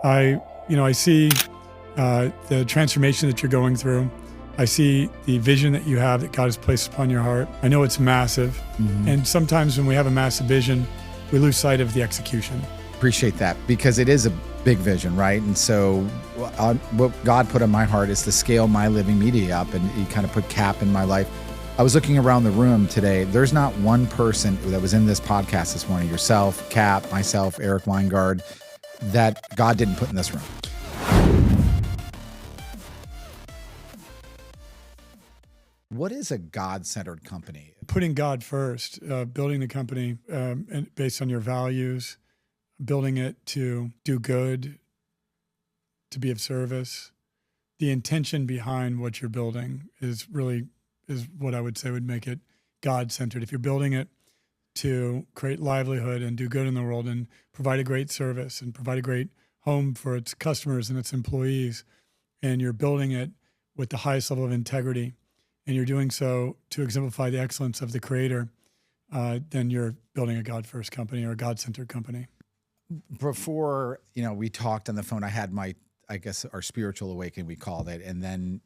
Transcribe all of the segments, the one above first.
I see the transformation that you're going through. I see the vision that you have that God has placed upon your heart. I know it's massive. Mm-hmm. And sometimes when we have a massive vision, we lose sight of the execution. Appreciate that, because it is a big vision, right? And so what God put on my heart is to scale my living media up, and He kind of put Cap in my life. I was looking around the room today. There's not one person that was in this podcast this morning, yourself, Cap, myself, Eric Weingard, that God didn't put in this room. What is a God-centered company? Putting God first, building the company and based on your values, building it to do good, to be of service. The intention behind what you're building is what I would say would make it God-centered. If you're building it to create livelihood and do good in the world and provide a great service and provide a great home for its customers and its employees, and you're building it with the highest level of integrity, and you're doing so to exemplify the excellence of the Creator, then you're building a God-first company or a God-centered company. Before, we talked on the phone, I had our spiritual awakening, we called it. And then,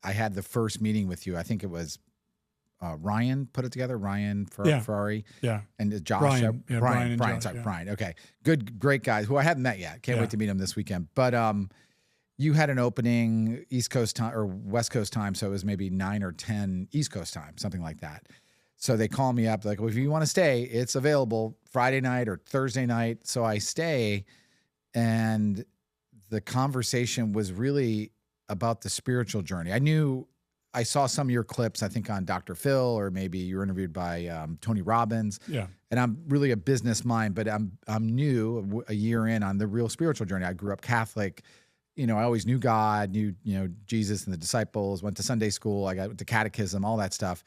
I had the first meeting with you. I think it was Ryan put it together, Ryan Ferrari. Yeah. And Josh. Brian. Brian. Okay. Good, great guys who I haven't met yet. Can't wait to meet them this weekend. But you had an opening East Coast time or West Coast time. So it was maybe 9 or 10 East Coast time, something like that. So they call me up like, well, if you want to stay, it's available Friday night or Thursday night. So I stay, and the conversation was really about the spiritual journey. I saw some of your clips, I think on Dr. Phil, or maybe you were interviewed by Tony Robbins. Yeah. And I'm really a business mind, but I'm new a year in on the real spiritual journey. I grew up Catholic. I always knew God, knew, Jesus and the disciples, went to Sunday school. I got the catechism, all that stuff.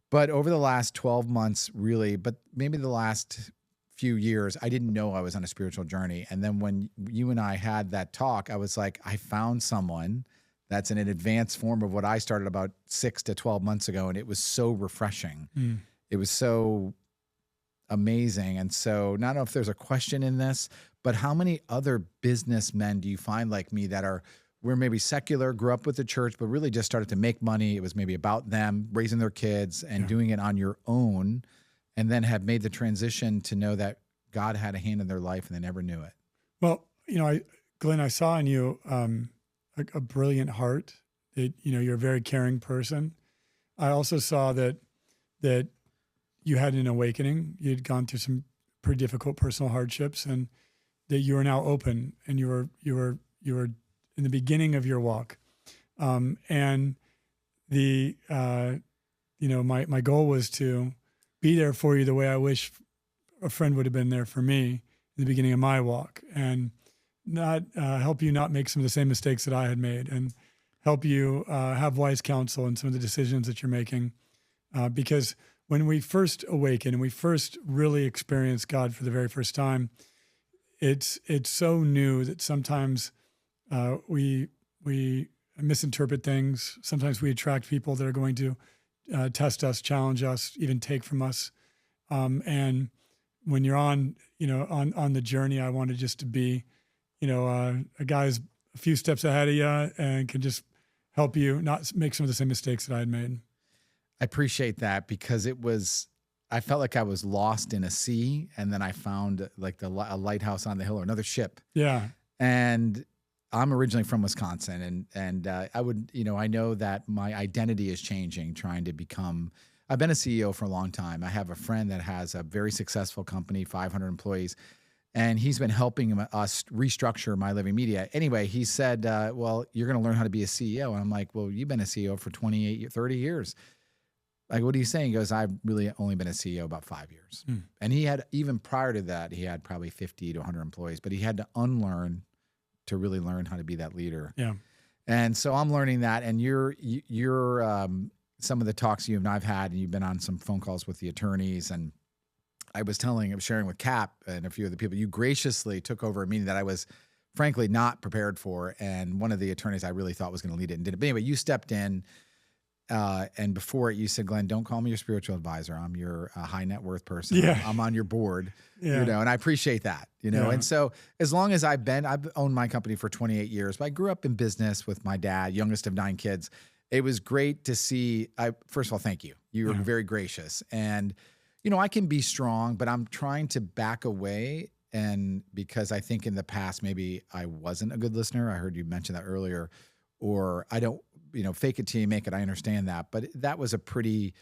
But over the last 12 months, really, but maybe the last few years, I didn't know I was on a spiritual journey. And then when you and I had that talk, I was like, I found someone that's in an advanced form of what I started about 6 to 12 months ago. And it was so refreshing. It was so amazing. And so not know if there's a question in this, but how many other businessmen do you find like me that we're maybe secular, grew up with the church, but really just started to make money. It was maybe about them raising their kids and doing it on your own, and then have made the transition to know that God had a hand in their life and they never knew it. Well, Glenn, I saw in you a brilliant heart. You're a very caring person. I also saw that you had an awakening. You'd gone through some pretty difficult personal hardships, and that you are now open, and you were in the beginning of your walk. And my goal was to be there for you the way I wish a friend would have been there for me in the beginning of my walk, and not help you not make some of the same mistakes that I had made, and help you have wise counsel in some of the decisions that you're making. Because when we first awaken and we first really experience God for the very first time, it's so new that sometimes we misinterpret things. Sometimes we attract people that are going to test us, challenge us, even take from us. And when you're on the journey, I wanted just to be, a guy's a few steps ahead of you and can just help you not make some of the same mistakes that I had made. I appreciate that, because I felt like I was lost in a sea, and then I found like a lighthouse on the hill, or another ship. Yeah. And I'm originally from Wisconsin, and I know that my identity is changing, trying to become. I've been a CEO for a long time. I have a friend that has a very successful company, 500 employees, and he's been helping us restructure My Living Media. Anyway, he said, well, you're going to learn how to be a CEO. And I'm like, well, you've been a CEO for 30 years. Like, what are you saying? He goes, I've really only been a CEO about 5 years. And he had, even prior to that, he had probably 50 to 100 employees, but he had to unlearn to really learn how to be that leader. Yeah. And so I'm learning that. And you're some of the talks you and I've had, and you've been on some phone calls with the attorneys. And I was sharing with Cap and a few of the people, you graciously took over a meeting that I was frankly not prepared for. And one of the attorneys I really thought was going to lead it and did it. But anyway, you stepped in. And before it, you said, Glenn, don't call me your spiritual advisor. I'm your high net worth person. Yeah. I'm on your board, Yeah. and I appreciate that, Yeah. And so as long as I've owned my company for 28 years, but I grew up in business with my dad, youngest of 9 kids. It was great to see. First of all, thank you. You were very gracious. And, I can be strong, but I'm trying to back away. And because I think in the past, maybe I wasn't a good listener. I heard you mention that earlier, or I don't, fake it till you make it. I understand that. But that was a pretty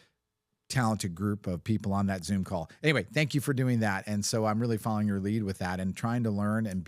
talented group of people on that Zoom call. Anyway, thank you for doing that. And so I'm really following your lead with that and trying to learn and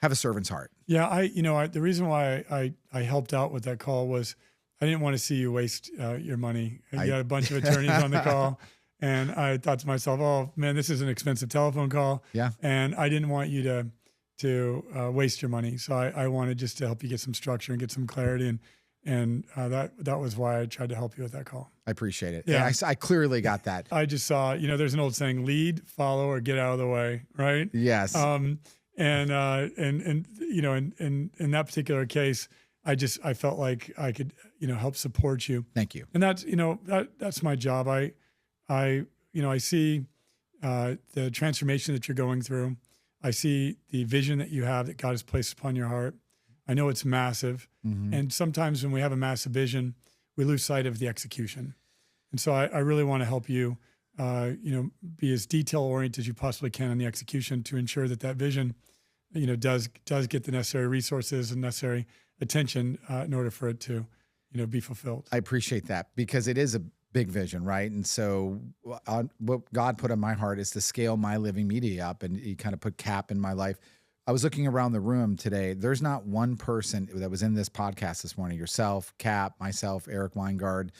have a servant's heart. Yeah. The reason why I helped out with that call was I didn't want to see you waste your money. You had a bunch of attorneys on the call. And I thought to myself, oh man, this is an expensive telephone call. Yeah. And I didn't want you to waste your money. So I wanted just to help you get some structure and get some clarity. And that was why I tried to help you with that call. I appreciate it. Yeah. And I clearly got that. I just saw, there's an old saying, lead, follow, or get out of the way. Right. Yes. And in that particular case, I felt like I could, help support you. Thank you. And that's, that's my job. I see the transformation that you're going through. I see the vision that you have that God has placed upon your heart. I know it's massive. Mm-hmm. And sometimes when we have a massive vision, we lose sight of the execution. And so I really want to help you, be as detail oriented as you possibly can on the execution to ensure that vision, does get the necessary resources and necessary attention in order for it to, be fulfilled. I appreciate that because it is a big vision, right? And so what God put on my heart is to scale my living media up, and he kind of put Cap in my life. I was looking around the room today. There's not one person that was in this podcast this morning, yourself, Cap, myself, Eric Weingard,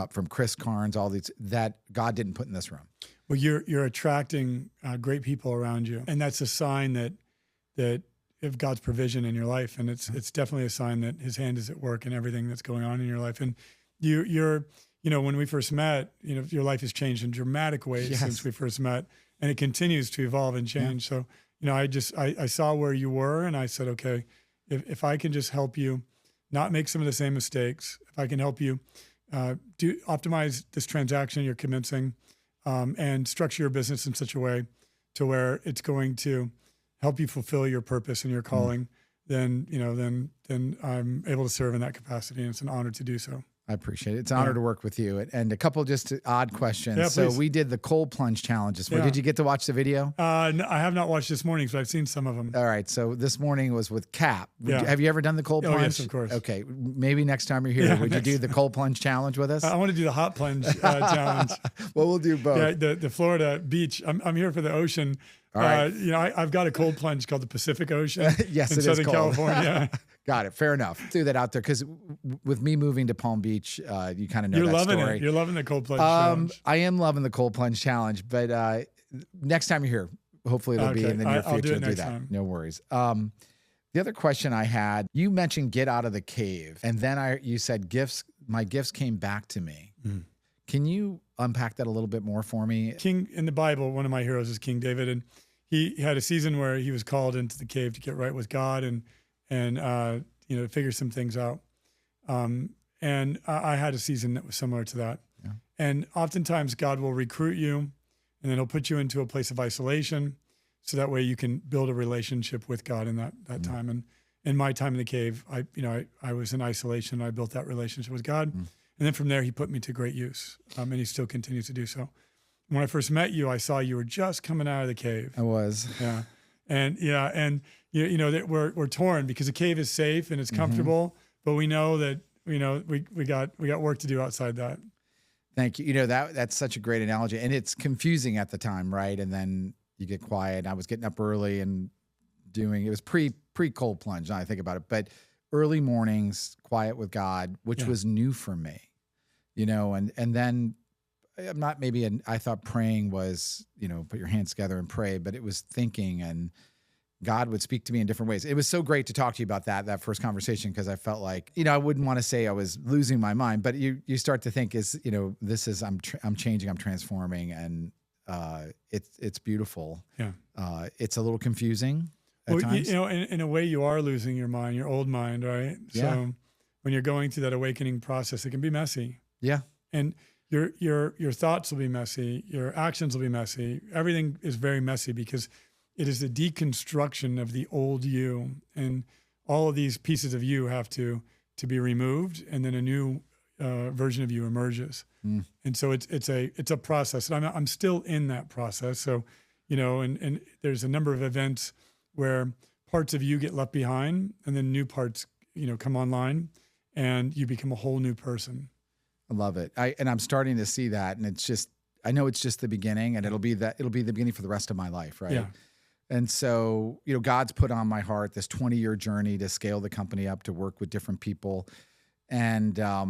from Chris Carnes, all these, that God didn't put in this room. Well, you're attracting great people around you. And that's a sign that of God's provision in your life. And it's definitely a sign that his hand is at work in everything that's going on in your life. And you're when we first met, your life has changed in dramatic ways since we first met, and it continues to evolve and change. Yeah. So, I saw where you were, and I said, okay, if I can just help you not make some of the same mistakes, if I can help you optimize this transaction you're commencing, and structure your business in such a way to where it's going to help you fulfill your purpose and your calling, then I'm able to serve in that capacity, and it's an honor to do so. I appreciate it. It's an honor to work with you. And a couple just odd questions. Yeah, so please. we did the cold plunge challenge this morning. Did you get to watch the video? No, I have not watched this morning, but I've seen some of them. All right. So this morning was with Cap. Yeah. Have you ever done the cold plunge? Yes, of course. Okay. Maybe next time you're here, would you do the cold plunge challenge with us? I want to do the hot plunge challenge. Well, we'll do both. Yeah, the Florida beach. I'm here for the ocean. All right. I've got a cold plunge called the Pacific Ocean yes, in it Southern is cold. California. Got it. Fair enough. Threw that out there because with me moving to Palm Beach, you kind of know You're that loving story. it. You're loving the cold plunge challenge. I am loving the cold plunge challenge, but next time you're here, hopefully it'll be in the near future. I'll do it to next that. time. No worries. The other question I had, you mentioned get out of the cave, and then you said my gifts came back to me. Mm. Can you unpack that a little bit more for me? King in the Bible, one of my heroes is King David, and he had a season where he was called into the cave to get right with God and figure some things out. And I had a season that was similar to that. Yeah. And oftentimes God will recruit you, and then he'll put you into a place of isolation, so that way you can build a relationship with God in that time. And in my time in the cave, I was in isolation. I built that relationship with God. And then from there, he put me to great use. And he still continues to do so. When I first met you, I saw you were just coming out of the cave. I was. Yeah. And that we're torn because the cave is safe and it's comfortable, but we know that, we got work to do outside that. Thank you. That's such a great analogy, and it's confusing at the time, right? And then you get quiet. I was getting up early and it was pre cold plunge. Now I think about it, but early mornings, quiet with God, which was new for me, and then I'm not I thought praying was, put your hands together and pray, but it was thinking, and God would speak to me in different ways. It was so great to talk to you about that first conversation, because I felt like, I wouldn't want to say I was losing my mind, but you start to think I'm changing, I'm transforming, and it's beautiful. Yeah. It's a little confusing at times. In a way you are losing your mind, your old mind, right? Yeah. So when you're going through that awakening process, it can be messy. Yeah. And your thoughts will be messy, your actions will be messy. Everything is very messy because it is the deconstruction of the old you, and all of these pieces of you have to be removed, and then a new version of you emerges. And so it's a process, and I'm still in that process. So, and there's a number of events where parts of you get left behind, and then new parts, come online, and you become a whole new person. I love it. I'm starting to see that, and I know it's just the beginning, and it'll be the beginning for the rest of my life, right? Yeah. And so, God's put on my heart this 20-year journey to scale the company up, to work with different people. And, I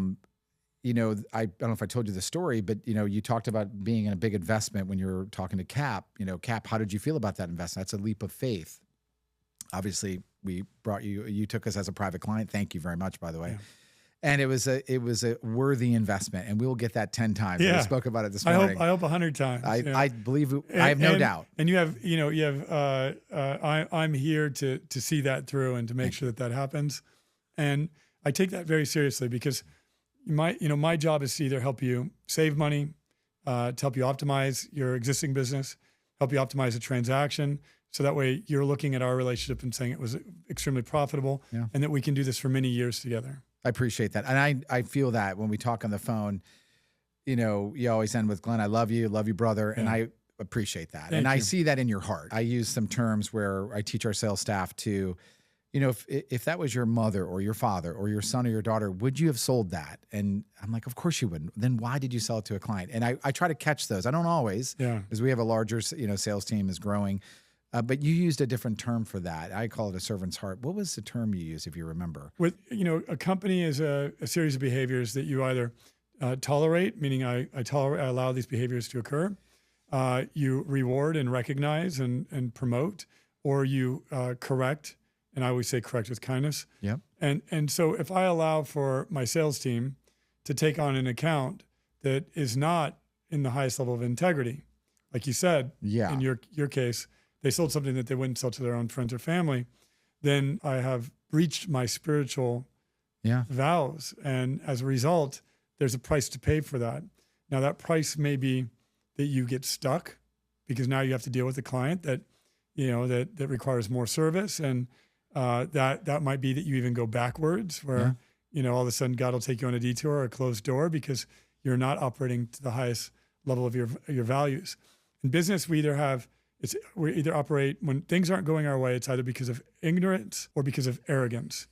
don't know if I told you the story, but, you talked about being in a big investment when you were talking to Cap. Cap, how did you feel about that investment? That's a leap of faith. Obviously, we brought you took us as a private client. Thank you very much, by the way. Yeah. And it was a worthy investment, and we'll get that 10 times. Yeah. We spoke about it this morning. I hope 100 times. I believe, I have no doubt. And I'm here to see that through and to make sure that happens. And I take that very seriously because my job is to either help you save money, to help you optimize your existing business, help you optimize a transaction. So that way you're looking at our relationship and saying it was extremely profitable, and that we can do this for many years together. I appreciate that. And I feel that when we talk on the phone, you always end with, Glenn, I love you, brother. Yeah. And I appreciate that. Thank you. I see that in your heart. I use some terms where I teach our sales staff to, if that was your mother or your father or your son or your daughter, would you have sold that? And I'm like, of course you wouldn't. Then why did you sell it to a client? And I try to catch those. I don't always, because we have a larger, sales team is growing. But you used a different term for that. I call it a servant's heart. What was the term you used, if you remember? A company is a series of behaviors that you either tolerate, meaning I allow these behaviors to occur. You reward and recognize and promote, or you correct. And I always say correct with kindness. Yep. And so if I allow for my sales team to take on an account that is not in the highest level of integrity, like you said, in your case, they sold something that they wouldn't sell to their own friends or family, then I have breached my spiritual vows. And as a result, there's a price to pay for that. Now, that price may be that you get stuck because now you have to deal with a client that requires more service. And that might be that you even go backwards where, all of a sudden God will take you on a detour or a closed door because you're not operating to the highest level of your values. In business, we either operate when things aren't going our way, it's either because of ignorance or because of arrogance.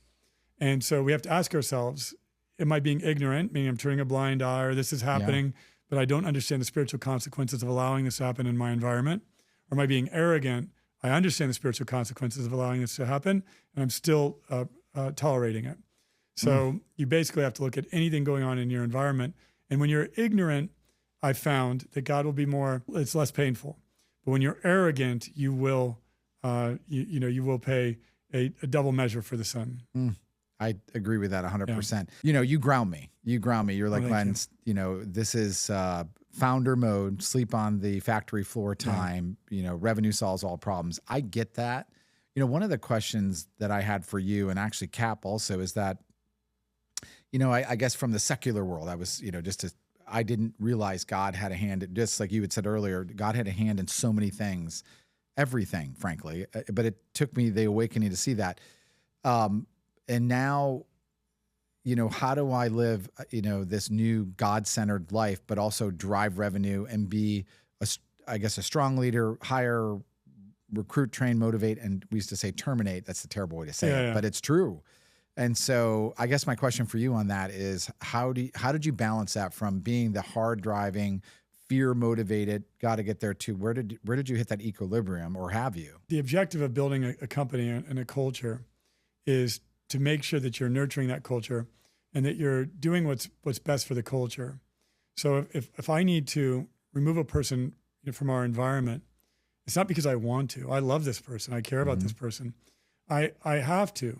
And so we have to ask ourselves, am I being ignorant, meaning I'm turning a blind eye, or this is happening, but I don't understand the spiritual consequences of allowing this to happen in my environment? Or am I being arrogant? I understand the spiritual consequences of allowing this to happen, and I'm still tolerating it. So you basically have to look at anything going on in your environment. And when you're ignorant, I found that God will be it's less painful. But when you're arrogant, you will, you will pay a double measure for the sun. I agree with that 100%. You ground me. You're like, Glenn, this is founder mode, sleep on the factory floor time, revenue solves all problems. I get that. One of the questions that I had for you, and actually Cap also, is that, I guess from the secular world, I was, I didn't realize God had a hand, just like you had said earlier, God had a hand in so many things, everything, frankly. But it took me the awakening to see that. And now, how do I live, this new God-centered life, but also drive revenue and be, a strong leader, hire, recruit, train, motivate, and we used to say terminate. That's the terrible way to say it, but it's true. And so I guess my question for you on that is, how did you balance that from being the hard driving, fear motivated, got to get there, to where did you hit that equilibrium, or have you? The objective of building a company and a culture is to make sure that you're nurturing that culture and that you're doing what's best for the culture. So if I need to remove a person from our environment, it's not because I want to. I love this person. I care about this person. I have to.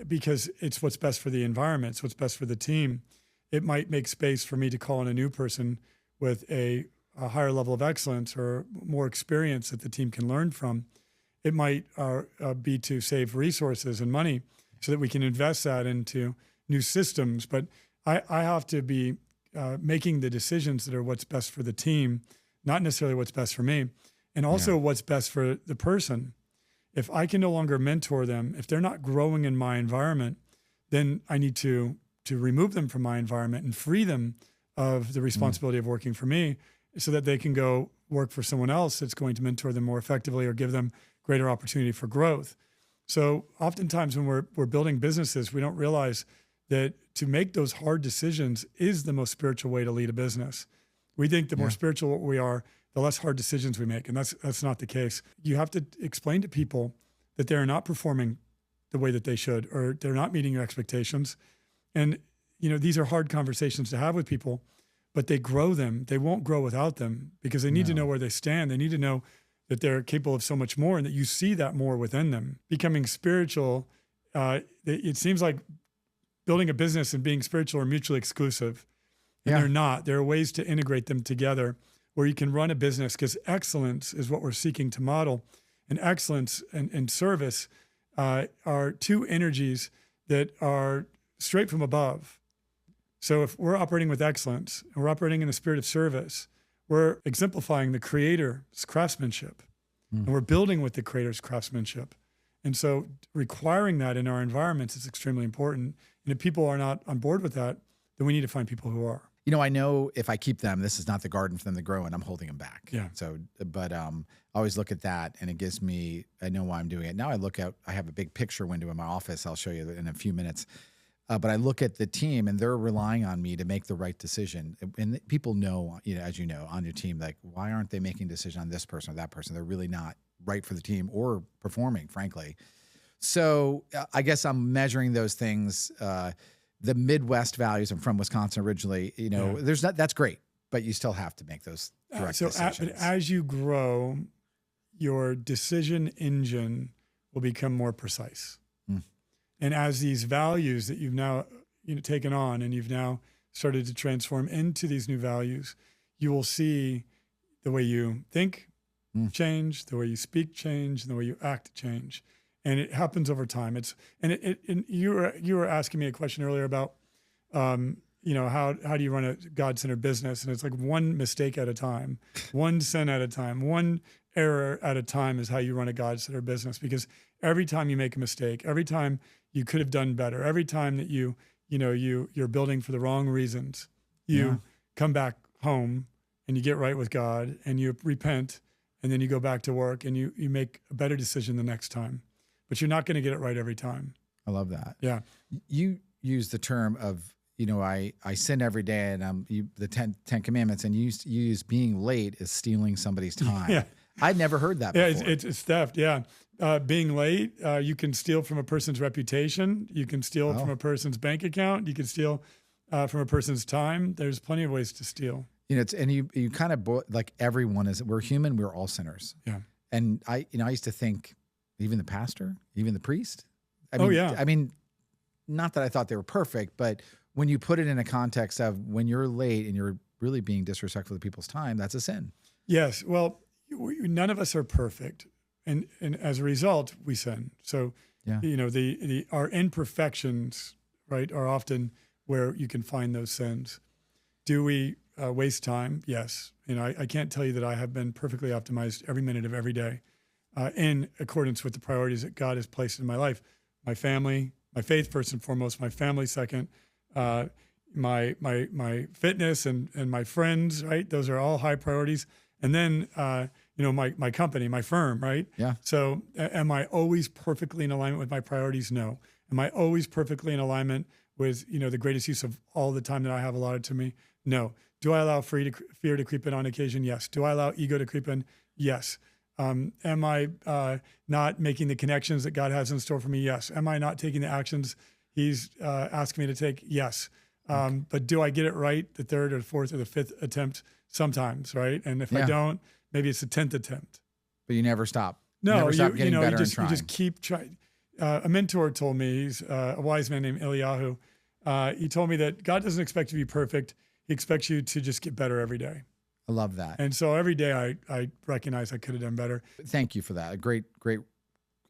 Because it's what's best for the environment, it's what's best for the team. It might make space for me to call in a new person with a higher level of excellence or more experience that the team can learn from. It might be to save resources and money. so that we can invest that into new systems. But I have to be making the decisions that are what's best for the team, not necessarily what's best for me, and also what's best for the person. If I can no longer mentor them, if they're not growing in my environment, then I need to remove them from my environment and free them of the responsibility of working for me so that they can go work for someone else that's going to mentor them more effectively or give them greater opportunity for growth. So oftentimes when we're building businesses, we don't realize that to make those hard decisions is the most spiritual way to lead a business. We think the more spiritual we are, the less hard decisions we make. And that's not the case. You have to explain to people that they're not performing the way that they should, or they're not meeting your expectations. And, these are hard conversations to have with people, but they grow them. They won't grow without them because they need to know where they stand. They need to know that they're capable of so much more and that you see that more within them. Becoming spiritual, it seems like building a business and being spiritual are mutually exclusive. And they're not. There are ways to integrate them together where you can run a business, because excellence is what we're seeking to model. And excellence and service are two energies that are straight from above. So if we're operating with excellence and we're operating in the spirit of service, we're exemplifying the Creator's craftsmanship, and we're building with the Creator's craftsmanship. And so requiring that in our environments is extremely important. And if people are not on board with that, then we need to find people who are. I know if I keep them, this is not the garden for them to grow in. I'm holding them back. Yeah. So, but I always look at that, and it gives me, I know why I'm doing it. Now I have a big picture window in my office. I'll show you in a few minutes. But I look at the team, and they're relying on me to make the right decision. And people know, as you know, on your team, like, why aren't they making a decision on this person or that person? They're really not right for the team or performing, frankly. So I guess I'm measuring those things. The Midwest values. I'm from Wisconsin originally. That's great, but you still have to make those direct decisions. But as you grow, your decision engine will become more precise. And as these values that you've now taken on and you've now started to transform into these new values, you will see the way you think change, the way you speak change, and the way you act change. And it happens over time. And you were asking me a question earlier about, how do you run a God-centered business? And it's like one mistake at a time, one sin at a time, one error at a time is how you run a God-centered business. Because every time you make a mistake, every time you could have done better, every time that you're building for the wrong reasons, you come back home and you get right with God and you repent, and then you go back to work and you make a better decision the next time. But you're not going to get it right every time. I love that. Yeah. You use the term of, I sin every day, and the 10 Commandments, and you use being late as stealing somebody's time. Yeah. I'd never heard that before. Yeah, it's theft. Yeah. Being late, you can steal from a person's reputation. You can steal from a person's bank account. You can steal from a person's time. There's plenty of ways to steal. You kind of, like, everyone we're human. We're all sinners. Yeah. And I used to think, even the pastor, even the priest. I mean, not that I thought they were perfect, but when you put it in a context of when you're late and you're really being disrespectful to people's time, that's a sin. Yes. Well, none of us are perfect. And as a result, we sin. So, our imperfections, right, are often where you can find those sins. Do we waste time? Yes. I can't tell you that I have been perfectly optimized every minute of every day. In accordance with the priorities that God has placed in my life. My family, my faith first and foremost, my family second, my fitness and my friends, right? Those are all high priorities. And then, my company, my firm, right? Yeah. So am I always perfectly in alignment with my priorities? No. Am I always perfectly in alignment with, the greatest use of all the time that I have allotted to me? No. Do I allow fear to creep in on occasion? Yes. Do I allow ego to creep in? Yes. Am I not making the connections that God has in store for me? Yes. Am I not taking the actions He's asking me to take? Yes. But do I get it right the third or the fourth or the fifth attempt? Sometimes, right? And if I don't, maybe it's the 10th attempt. But you never stop. No, you never stop getting better and trying. You just keep trying. A mentor told me, he's a wise man named Eliyahu. He told me that God doesn't expect you to be perfect. He expects you to just get better every day. I love that. And so every day I recognize I could have done better. Thank you for that. A great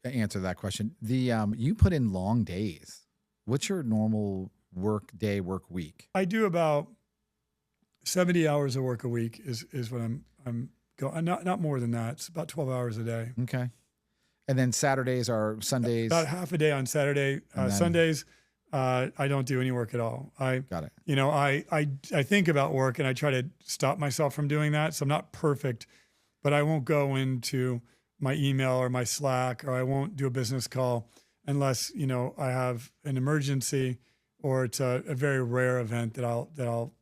answer that question. You put in long days. What's your normal work week? I do about 70 hours of work a week is what I'm going. Not more than that. It's about 12 hours a day. Okay. And then Saturdays or Sundays? About half a day on Saturday. Sundays, I don't do any work at all. Got it. I think about work and I try to stop myself from doing that. So I'm not perfect, but I won't go into my email or my Slack, or I won't do a business call unless, I have an emergency or it's a very rare event that I'll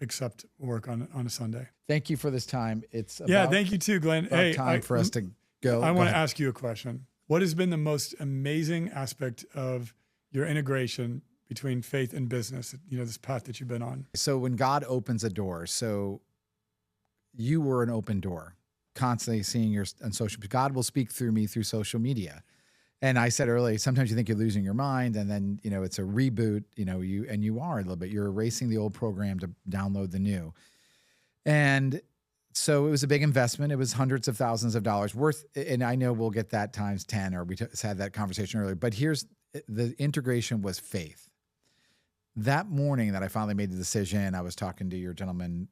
accept work on a Sunday. Thank you for this time. It's thank you too, Glenn. Hey, time for us to go. I want to ask you a question. What has been the most amazing aspect of your integration between faith and business, this path that you've been on? So when God opens a door, so you were an open door, constantly seeing on social, God will speak through me through social media. And I said earlier, sometimes you think you're losing your mind, and then, it's a reboot, you are a little bit, you're erasing the old program to download the new. And so it was a big investment. It was hundreds of thousands of dollars worth. And I know we'll get that times 10, or we had that conversation earlier, but here's the integration was faith. That morning that I finally made the decision, I was talking to your gentleman,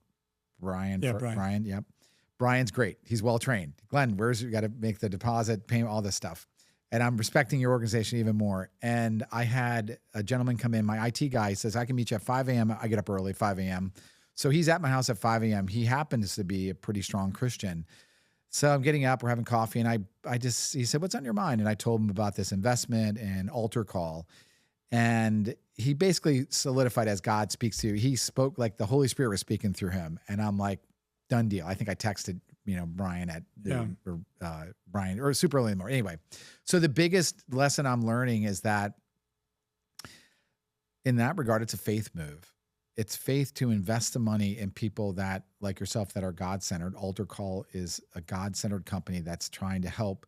Brian. Brian. Yep. Brian's great. He's well-trained. Glenn, you got to make the deposit, payment, all this stuff. And I'm respecting your organization even more. And I had a gentleman come in, my IT guy says, I can meet you at 5 a.m. I get up early, 5 a.m. So he's at my house at 5 a.m. He happens to be a pretty strong Christian. So I'm getting up, we're having coffee, and he said, what's on your mind? And I told him about this investment and altar call. And he basically solidified as God speaks to you. He spoke like the Holy Spirit was speaking through him. And I'm like, done deal. I think I texted, Brian Brian or super early in the morning. Anyway, so the biggest lesson I'm learning is that in that regard, it's a faith move. It's faith to invest the money in people that, like yourself, that are God-centered. Altar Call is a God-centered company that's trying to help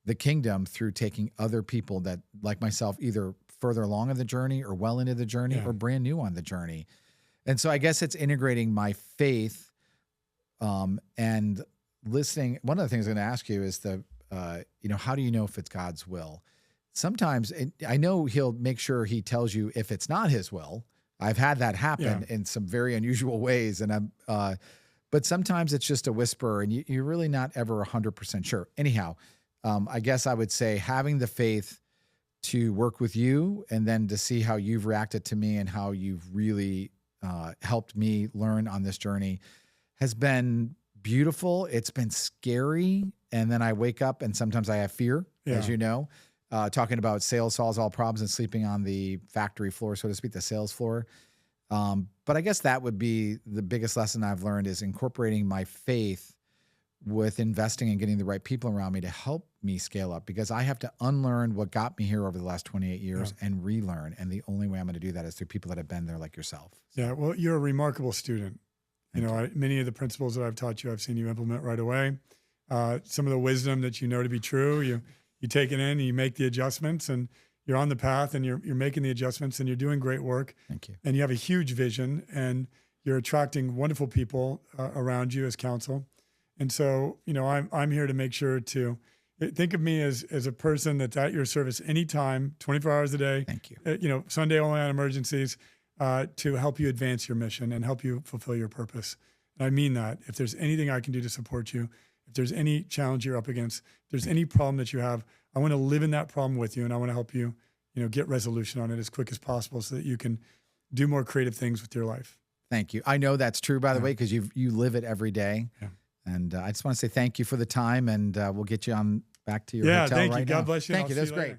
the kingdom through taking other people that, like myself, either further along in the journey or well into the journey or brand new on the journey. And so I guess it's integrating my faith and listening. One of the things I'm going to ask you is how do you know if it's God's will? Sometimes I know he'll make sure he tells you if it's not his will. I've had that happen in some very unusual ways. And but sometimes it's just a whisper and you're really not ever 100% sure. Anyhow, I guess I would say having the faith to work with you and then to see how you've reacted to me and how you've really helped me learn on this journey has been beautiful. It's been scary. And then I wake up and sometimes I have fear, as you know, talking about sales solves all problems and sleeping on the factory floor, so to speak, the sales floor. But I guess that would be the biggest lesson I've learned is incorporating my faith with investing and getting the right people around me to help me scale up, because I have to unlearn what got me here over the last 28 years and relearn. And the only way I'm going to do that is through people that have been there like yourself. Yeah. Well, you're a remarkable student. Many of the principles that I've taught you, I've seen you implement right away. Some of the wisdom that you know to be true, you take it in, and you make the adjustments, and you're on the path, and you're making the adjustments, and you're doing great work. Thank you. And you have a huge vision, and you're attracting wonderful people around you as counsel. And so, I'm here to make sure to think of me as a person that's at your service anytime, 24 hours a day. Thank you. Sunday only on emergencies. To help you advance your mission and help you fulfill your purpose. And I mean that. If there's anything I can do to support you, if there's any challenge you're up against, if there's any problem that you have, I want to live in that problem with you, and I want to help you, get resolution on it as quick as possible so that you can do more creative things with your life. Thank you. I know that's true, by the way, because you live it every day. Yeah. And I just want to say thank you for the time, and we'll get you on back to your hotel thank right you. now. God bless you. Thank you. That's great.